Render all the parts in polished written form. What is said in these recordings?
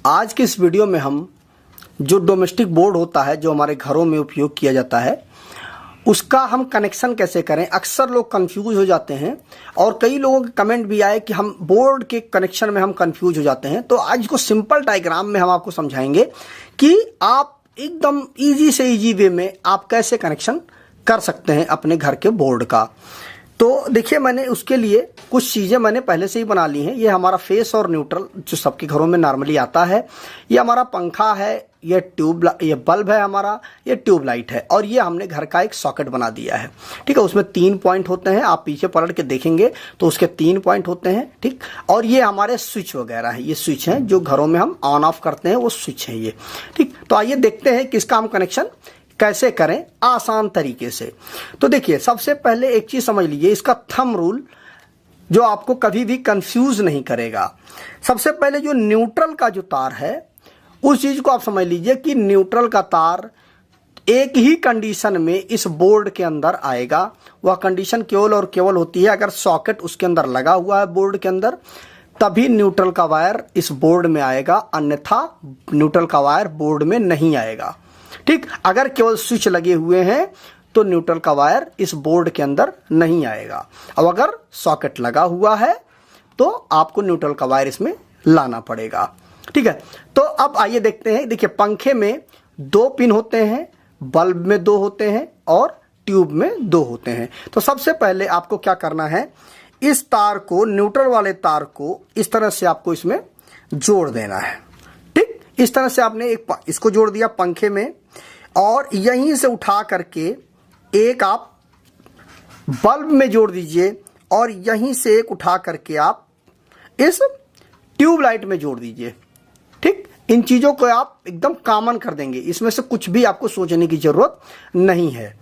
आज के इस वीडियो में हम जो डोमेस्टिक बोर्ड होता है जो हमारे घरों में उपयोग किया जाता है उसका हम कनेक्शन कैसे करें। अक्सर लोग कंफ्यूज हो जाते हैं और कई लोगों के कमेंट भी आए कि हम बोर्ड के कनेक्शन में हम कंफ्यूज हो जाते हैं। तो आज को सिंपल डायग्राम में हम आपको समझाएंगे कि आप एकदम इजी से इजी वे में आप कैसे कनेक्शन कर सकते हैं अपने घर के बोर्ड का। तो देखिए, मैंने उसके लिए कुछ चीज़ें मैंने पहले से ही बना ली हैं। ये हमारा फेस और न्यूट्रल जो सबके घरों में नॉर्मली आता है, ये हमारा पंखा है, ये बल्ब है हमारा, ये ट्यूबलाइट है और ये हमने घर का एक सॉकेट बना दिया है। ठीक है, उसमें 3 पॉइंट होते हैं। आप पीछे पलट के देखेंगे तो उसके 3 पॉइंट होते हैं। ठीक, और ये हमारे स्विच वगैरह है, ये स्विच हैं जो घरों में हम ऑन ऑफ करते हैं, वो स्विच है ये। ठीक, तो आइए देखते हैं कि इसका हम कनेक्शन कैसे करें आसान तरीके से। तो देखिए, सबसे पहले एक चीज समझ लीजिए, इसका थंब रूल जो आपको कभी भी कंफ्यूज नहीं करेगा। सबसे पहले जो न्यूट्रल का जो तार है उस चीज को आप समझ लीजिए कि न्यूट्रल का तार एक ही कंडीशन में इस बोर्ड के अंदर आएगा। वह कंडीशन केवल और केवल होती है अगर सॉकेट उसके अंदर लगा हुआ है बोर्ड के अंदर, तभी न्यूट्रल का वायर इस बोर्ड में आएगा, अन्यथा न्यूट्रल का वायर बोर्ड में नहीं आएगा। ठीक, अगर केवल स्विच लगे हुए हैं तो न्यूट्रल का वायर इस बोर्ड के अंदर नहीं आएगा। अब अगर सॉकेट लगा हुआ है तो आपको न्यूट्रल का वायर इसमें लाना पड़ेगा। ठीक है, तो अब आइए देखते हैं। देखिए, पंखे में 2 पिन होते हैं, बल्ब में 2 होते हैं और ट्यूब में 2 होते हैं। तो सबसे पहले आपको क्या करना है, इस तार को, न्यूट्रल वाले तार को इस तरह से आपको इसमें जोड़ देना है। ठीक, इस तरह से आपने इसको जोड़ दिया पंखे में और यहीं से उठा करके एक आप बल्ब में जोड़ दीजिए और यहीं से एक उठा करके आप इस ट्यूबलाइट में जोड़ दीजिए। ठीक, इन चीजों को आप एकदम कॉमन कर देंगे, इसमें से कुछ भी आपको सोचने की जरूरत नहीं है।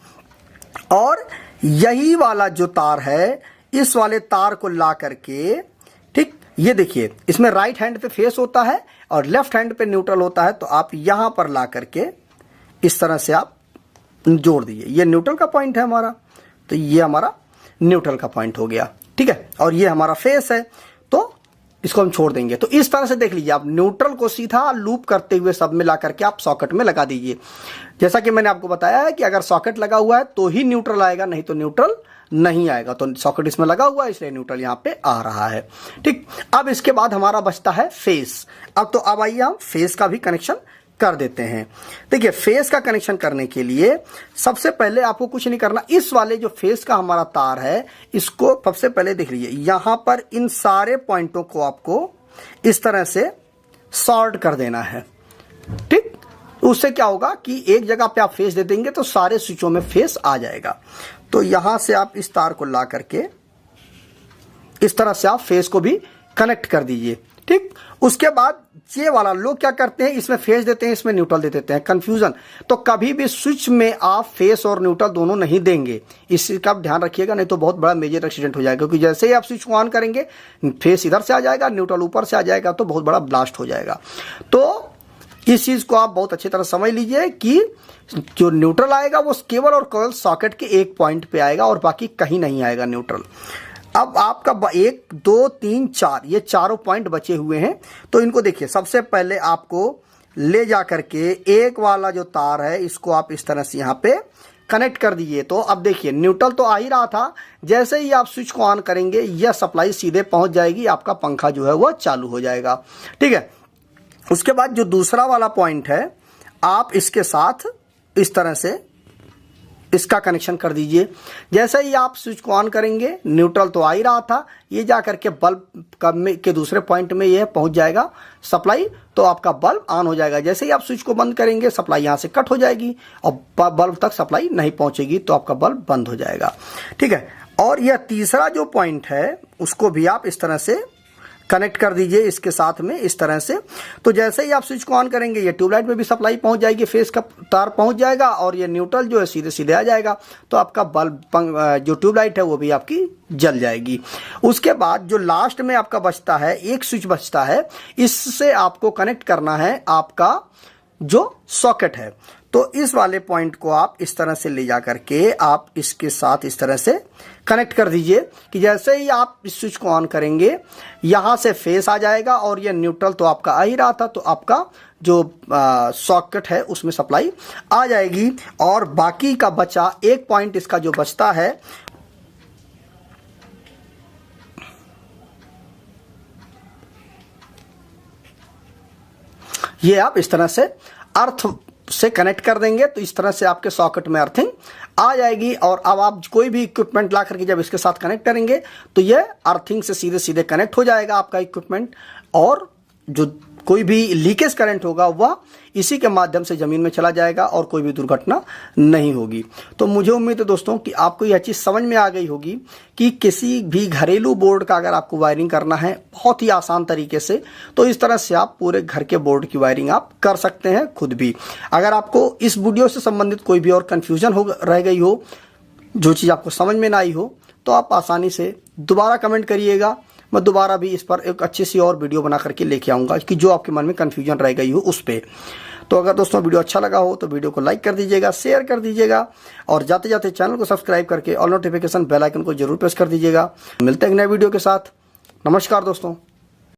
और यही वाला जो तार है, इस वाले तार को ला करके, ठीक, ये देखिए, इसमें राइट हैंड पे फेस होता है और लेफ्ट हैंड पे न्यूट्रल होता है। तो आप यहां पर ला करके इस तरह से आप जोड़ दीजिए। ये न्यूट्रल का पॉइंट है हमारा, तो ये हमारा न्यूट्रल का पॉइंट हो गया। ठीक है, और ये हमारा फेस है, तो इसको हम छोड़ देंगे। तो इस तरह से देख लीजिए, आप न्यूट्रल को सीधा लूप करते हुए सब में ला करके आप सॉकेट में लगा दीजिए। जैसा कि मैंने आपको बताया है कि अगर सॉकेट लगा हुआ है तो ही न्यूट्रल आएगा, नहीं तो न्यूट्रल नहीं आएगा। तो सॉकेट इसमें लगा हुआ है इसलिए न्यूट्रल यहां पे आ रहा है। ठीक, अब इसके बाद हमारा बचता है फेस। अब आइए हम फेस का भी कनेक्शन कर देते हैं। देखिए, फेस का कनेक्शन करने के लिए सबसे पहले आपको कुछ नहीं करना। इस वाले जो फेस का हमारा तार है, इसको सबसे पहले देख लीजिए, यहां पर इन सारे पॉइंटों को आपको इस तरह से सॉर्ट कर देना है। ठीक, उससे क्या होगा कि एक जगह पे आप फेस दे देंगे तो सारे स्विचों में फेस आ जाएगा। तो यहां से आप इस तार को ला करके इस तरह से आप फेस को भी कनेक्ट कर दीजिए। ठीक, उसके बाद ये वाला लोग क्या करते हैं, इसमें फेस देते हैं, इसमें न्यूट्रल दे देते हैं, कंफ्यूजन। तो कभी भी स्विच में आप फेस और न्यूट्रल दोनों नहीं देंगे, इसका ध्यान रखिएगा, नहीं तो बहुत बड़ा मेजर एक्सीडेंट हो जाएगा। क्योंकि जैसे ही आप स्विच को ऑन करेंगे, फेस इधर से आ जाएगा, न्यूट्रल ऊपर से आ जाएगा, तो बहुत बड़ा ब्लास्ट हो जाएगा। तो इस चीज को आप बहुत अच्छी तरह समझ लीजिए कि जो न्यूट्रल आएगा वो केवल और केवल सॉकेट के एक पॉइंट पे आएगा और बाकी कहीं नहीं आएगा न्यूट्रल। अब आपका 1 2 3 4 ये चारों पॉइंट बचे हुए हैं। तो इनको देखिए, सबसे पहले आपको ले जा करके एक वाला जो तार है इसको आप इस तरह से यहाँ पे कनेक्ट कर दीजिए। तो अब देखिए, न्यूट्रल तो आ ही रहा था, जैसे ही आप स्विच को ऑन करेंगे यह सप्लाई सीधे पहुंच जाएगी, आपका पंखा जो है वह चालू हो जाएगा। ठीक है, उसके बाद जो दूसरा वाला पॉइंट है, आप इसके साथ इस तरह से इसका कनेक्शन कर दीजिए। जैसे ही आप स्विच को ऑन करेंगे, न्यूट्रल तो आ ही रहा था, ये जा करके बल्ब के दूसरे पॉइंट में ये पहुंच जाएगा सप्लाई, तो आपका बल्ब ऑन हो जाएगा। जैसे ही आप स्विच को बंद करेंगे, सप्लाई यहां से कट हो जाएगी और बल्ब तक सप्लाई नहीं पहुंचेगी, तो आपका बल्ब बंद हो जाएगा। ठीक है, और यह तीसरा जो पॉइंट है उसको भी आप इस तरह से कनेक्ट कर दीजिए इसके साथ में इस तरह से। तो जैसे ही आप स्विच को ऑन करेंगे, ये ट्यूबलाइट में भी सप्लाई पहुंच जाएगी, फेस का तार पहुंच जाएगा और ये न्यूट्रल जो है सीधे सीधे आ जाएगा। तो आपका बल्ब जो ट्यूबलाइट है वो भी आपकी जल जाएगी। उसके बाद जो लास्ट में आपका बचता है, एक स्विच बचता है, इससे आपको कनेक्ट करना है आपका जो सॉकेट है। तो इस वाले पॉइंट को आप इस तरह से ले जा करके आप इसके साथ इस तरह से कनेक्ट कर दीजिए कि जैसे ही आप इस स्विच को ऑन करेंगे यहाँ से फेस आ जाएगा और ये न्यूट्रल तो आपका आ ही रहा था, तो आपका जो सॉकेट है उसमें सप्लाई आ जाएगी। और बाकी का बचा एक पॉइंट इसका जो बचता है ये आप इस तरह से अर्थ से कनेक्ट कर देंगे तो इस तरह से आपके सॉकेट में अर्थिंग आ जाएगी। और अब आप कोई भी इक्विपमेंट ला करके जब इसके साथ कनेक्ट करेंगे तो ये अर्थिंग से सीधे सीधे कनेक्ट हो जाएगा आपका इक्विपमेंट, और जो कोई भी लीकेज करंट होगा वह इसी के माध्यम से जमीन में चला जाएगा और कोई भी दुर्घटना नहीं होगी। तो मुझे उम्मीद है दोस्तों कि आपको यह चीज़ समझ में आ गई होगी कि किसी भी घरेलू बोर्ड का अगर आपको वायरिंग करना है बहुत ही आसान तरीके से, तो इस तरह से आप पूरे घर के बोर्ड की वायरिंग आप कर सकते हैं खुद भी। अगर आपको इस वीडियो से संबंधित कोई भी और कन्फ्यूजन हो रह गई हो, जो चीज़ आपको समझ में ना आई हो, तो आप आसानी से दोबारा कमेंट करिएगा। मैं दोबारा भी इस पर एक अच्छी सी और वीडियो बना करके लेके आऊँगा कि जो आपके मन में कन्फ्यूजन रह गई हो उस पर। तो अगर दोस्तों वीडियो अच्छा लगा हो तो वीडियो को लाइक कर दीजिएगा, शेयर कर दीजिएगा, और जाते जाते चैनल को सब्सक्राइब करके ऑल नोटिफिकेशन बेल आइकन को जरूर प्रेस कर दीजिएगा। मिलते हैं एक नए वीडियो के साथ। नमस्कार दोस्तों।